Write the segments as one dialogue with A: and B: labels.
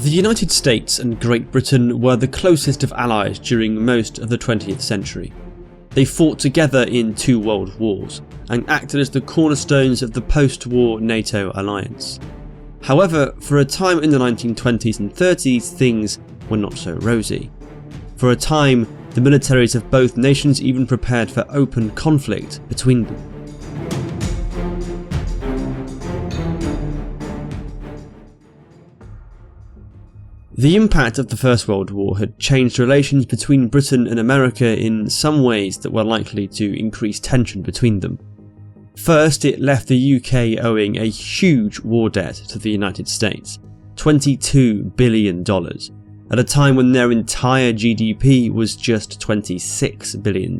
A: The United States and Great Britain were the closest of allies during most of the 20th century. They fought together in 2 world wars and acted as the cornerstones of the post-war NATO alliance. However, for a time in the 1920s and 30s, things were not so rosy. For a time, the militaries of both nations even prepared for open conflict between them. The impact of the First World War had changed relations between Britain and America in some ways that were likely to increase tension between them. First, it left the UK owing a huge war debt to the United States, $22 billion, at a time when their entire GDP was just $26 billion.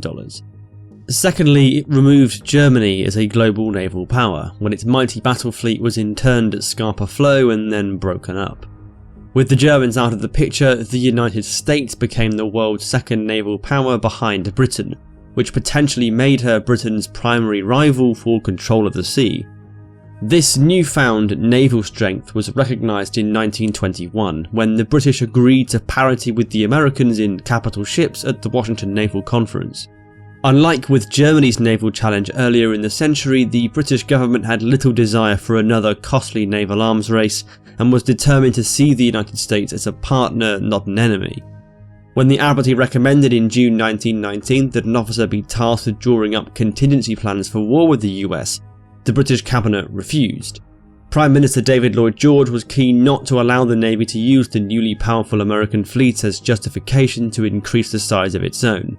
A: Secondly, it removed Germany as a global naval power, when its mighty battle fleet was interned at Scapa Flow and then broken up. With the Germans out of the picture, the United States became the world's second naval power behind Britain, which potentially made her Britain's primary rival for control of the sea. This newfound naval strength was recognised in 1921, when the British agreed to parity with the Americans in capital ships at the Washington Naval Conference. Unlike with Germany's naval challenge earlier in the century, the British government had little desire for another costly naval arms race and was determined to see the United States as a partner, not an enemy. When the Admiralty recommended in June 1919 that an officer be tasked with drawing up contingency plans for war with the US, the British cabinet refused. Prime Minister David Lloyd George was keen not to allow the Navy to use the newly powerful American fleet as justification to increase the size of its own.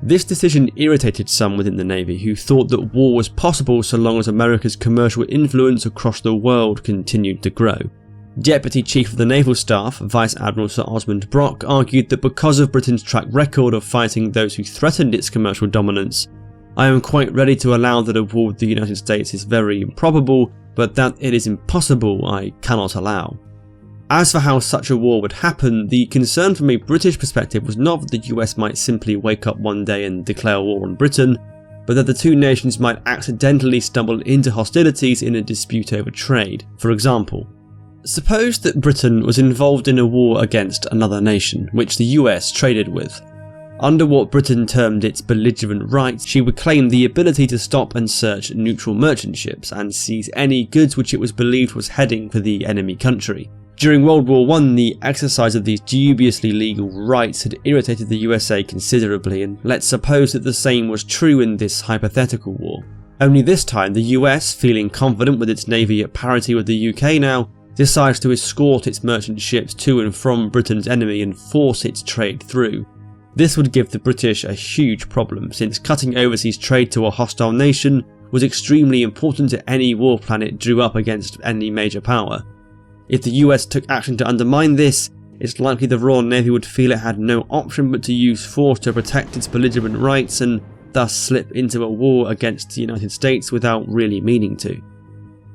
A: This decision irritated some within the Navy who thought that war was possible so long as America's commercial influence across the world continued to grow. Deputy Chief of the Naval Staff, Vice Admiral Sir Osmond Brock, argued that because of Britain's track record of fighting those who threatened its commercial dominance, "I am quite ready to allow that a war with the United States is very improbable, but that it is impossible I cannot allow." As for how such a war would happen, the concern from a British perspective was not that the US might simply wake up one day and declare war on Britain, but that the two nations might accidentally stumble into hostilities in a dispute over trade. For example, suppose that Britain was involved in a war against another nation, which the US traded with. Under what Britain termed its belligerent rights, she would claim the ability to stop and search neutral merchant ships and seize any goods which it was believed was heading for the enemy country. During World War I, the exercise of these dubiously legal rights had irritated the USA considerably, and let's suppose that the same was true in this hypothetical war. Only this time, the US, feeling confident with its navy at parity with the UK now, decides to escort its merchant ships to and from Britain's enemy and force its trade through. This would give the British a huge problem, since cutting overseas trade to a hostile nation was extremely important to any war plan it drew up against any major power. If the US took action to undermine this, it's likely the Royal Navy would feel it had no option but to use force to protect its belligerent rights and thus slip into a war against the United States without really meaning to.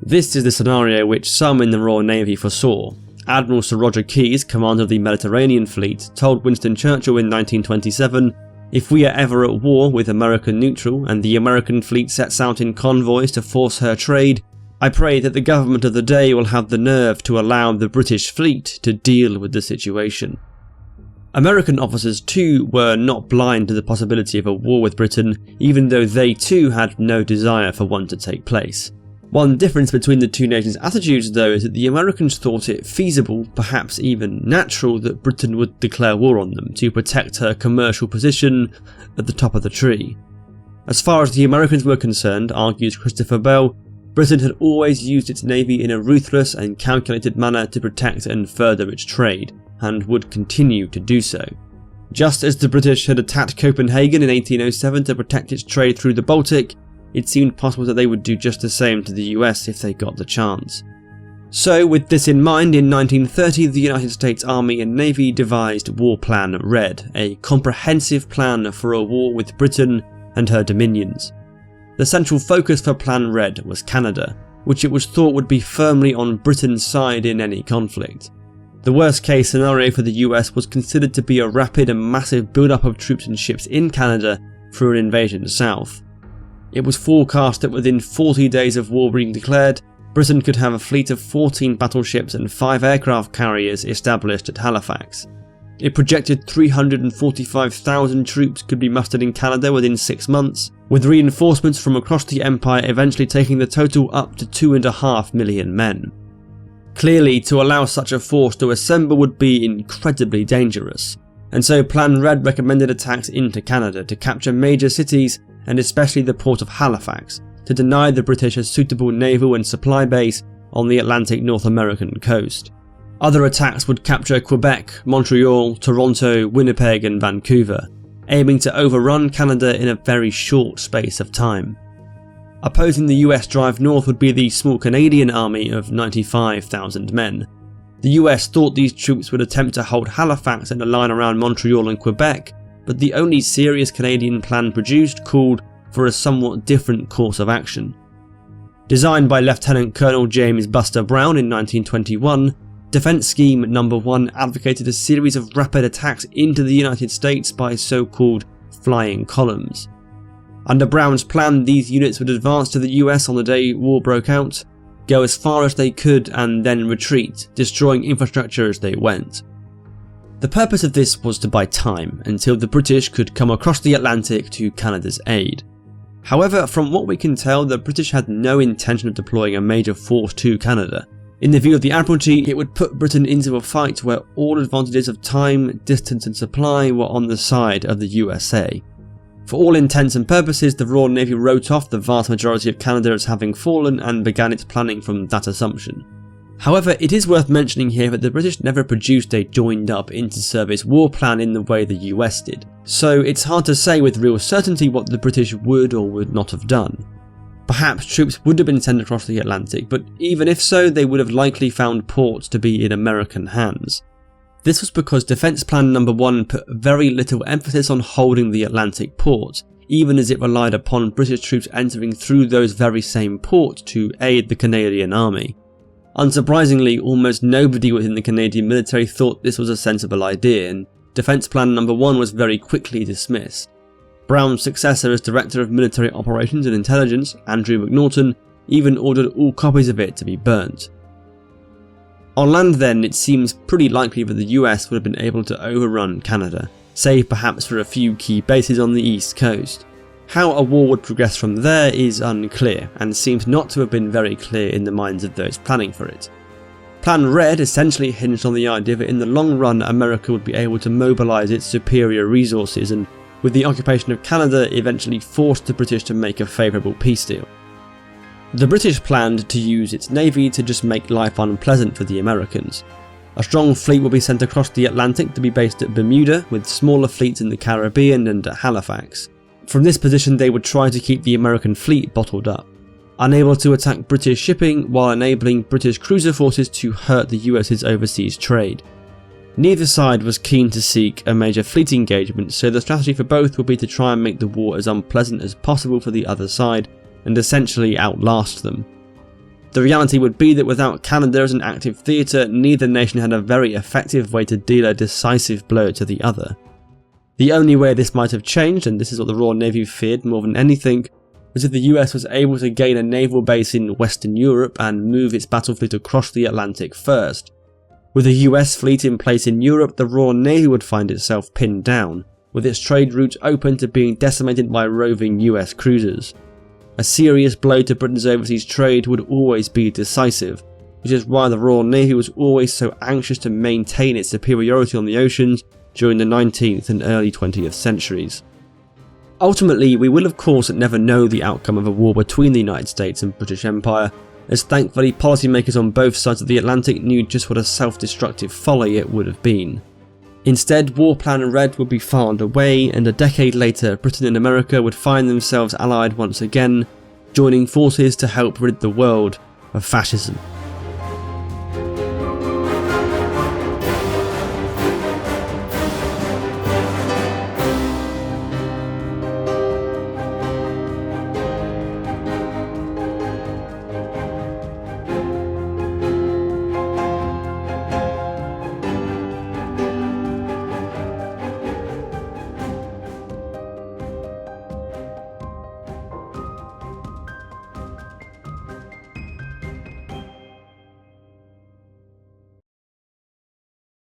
A: This is the scenario which some in the Royal Navy foresaw. Admiral Sir Roger Keyes, commander of the Mediterranean Fleet, told Winston Churchill in 1927, "If we are ever at war with American neutral and the American fleet sets out in convoys to force her trade, I pray that the government of the day will have the nerve to allow the British fleet to deal with the situation." American officers too were not blind to the possibility of a war with Britain, even though they too had no desire for one to take place. One difference between the two nations' attitudes though is that the Americans thought it feasible, perhaps even natural, that Britain would declare war on them to protect her commercial position at the top of the tree. As far as the Americans were concerned, argues Christopher Bell, Britain had always used its navy in a ruthless and calculated manner to protect and further its trade, and would continue to do so. Just as the British had attacked Copenhagen in 1807 to protect its trade through the Baltic, it seemed possible that they would do just the same to the US if they got the chance. So, with this in mind, in 1930 the United States Army and Navy devised War Plan Red, a comprehensive plan for a war with Britain and her dominions. The central focus for Plan Red was Canada, which it was thought would be firmly on Britain's side in any conflict. The worst case scenario for the US was considered to be a rapid and massive build-up of troops and ships in Canada through an invasion south. It was forecast that within 40 days of war being declared, Britain could have a fleet of 14 battleships and 5 aircraft carriers established at Halifax. It projected 345,000 troops could be mustered in Canada within 6 months, with reinforcements from across the Empire eventually taking the total up to 2.5 million men. Clearly, to allow such a force to assemble would be incredibly dangerous, and so Plan Red recommended attacks into Canada to capture major cities and especially the port of Halifax, to deny the British a suitable naval and supply base on the Atlantic North American coast. Other attacks would capture Quebec, Montreal, Toronto, Winnipeg and Vancouver, aiming to overrun Canada in a very short space of time. Opposing the US drive north would be the small Canadian army of 95,000 men. The US thought these troops would attempt to hold Halifax and a line around Montreal and Quebec, but the only serious Canadian plan produced called for a somewhat different course of action. Designed by Lieutenant Colonel James Buster Brown in 1921, Defence Scheme No. 1 advocated a series of rapid attacks into the United States by so-called flying columns. Under Brown's plan, these units would advance to the US on the day war broke out, go as far as they could and then retreat, destroying infrastructure as they went. The purpose of this was to buy time until the British could come across the Atlantic to Canada's aid. However, from what we can tell, the British had no intention of deploying a major force to Canada. In the view of the Admiralty, it would put Britain into a fight where all advantages of time, distance and supply were on the side of the USA. For all intents and purposes, the Royal Navy wrote off the vast majority of Canada as having fallen and began its planning from that assumption. However, it is worth mentioning here that the British never produced a joined-up inter-service war plan in the way the US did, so it's hard to say with real certainty what the British would or would not have done. Perhaps troops would have been sent across the Atlantic, but even if so, they would have likely found ports to be in American hands. This was because Defence Plan No. 1 put very little emphasis on holding the Atlantic port, even as it relied upon British troops entering through those very same ports to aid the Canadian Army. Unsurprisingly, almost nobody within the Canadian military thought this was a sensible idea, and Defence Plan No. 1 was very quickly dismissed. Brown's successor as Director of Military Operations and Intelligence, Andrew McNaughton, even ordered all copies of it to be burnt. On land then, it seems pretty likely that the US would have been able to overrun Canada, save perhaps for a few key bases on the east coast. How a war would progress from there is unclear, and seems not to have been very clear in the minds of those planning for it. Plan Red essentially hinged on the idea that in the long run America would be able to mobilise its superior resources and, with the occupation of Canada, eventually forced the British to make a favourable peace deal. The British planned to use its navy to just make life unpleasant for the Americans. A strong fleet would be sent across the Atlantic to be based at Bermuda, with smaller fleets in the Caribbean and at Halifax. From this position they would try to keep the American fleet bottled up, unable to attack British shipping while enabling British cruiser forces to hurt the US's overseas trade. Neither side was keen to seek a major fleet engagement, so the strategy for both would be to try and make the war as unpleasant as possible for the other side and essentially outlast them. The reality would be that without Canada as an active theatre, neither nation had a very effective way to deal a decisive blow to the other. The only way this might have changed, and this is what the Royal Navy feared more than anything, was if the US was able to gain a naval base in Western Europe and move its battle fleet across the Atlantic first. With a US fleet in place in Europe, the Royal Navy would find itself pinned down, with its trade routes open to being decimated by roving US cruisers. A serious blow to Britain's overseas trade would always be decisive, which is why the Royal Navy was always so anxious to maintain its superiority on the oceans during the 19th and early 20th centuries. Ultimately, we will of course never know the outcome of a war between the United States and British Empire, as thankfully policymakers on both sides of the Atlantic knew just what a self-destructive folly it would have been. Instead, War Plan Red would be filed away, and a decade later Britain and America would find themselves allied once again, joining forces to help rid the world of fascism.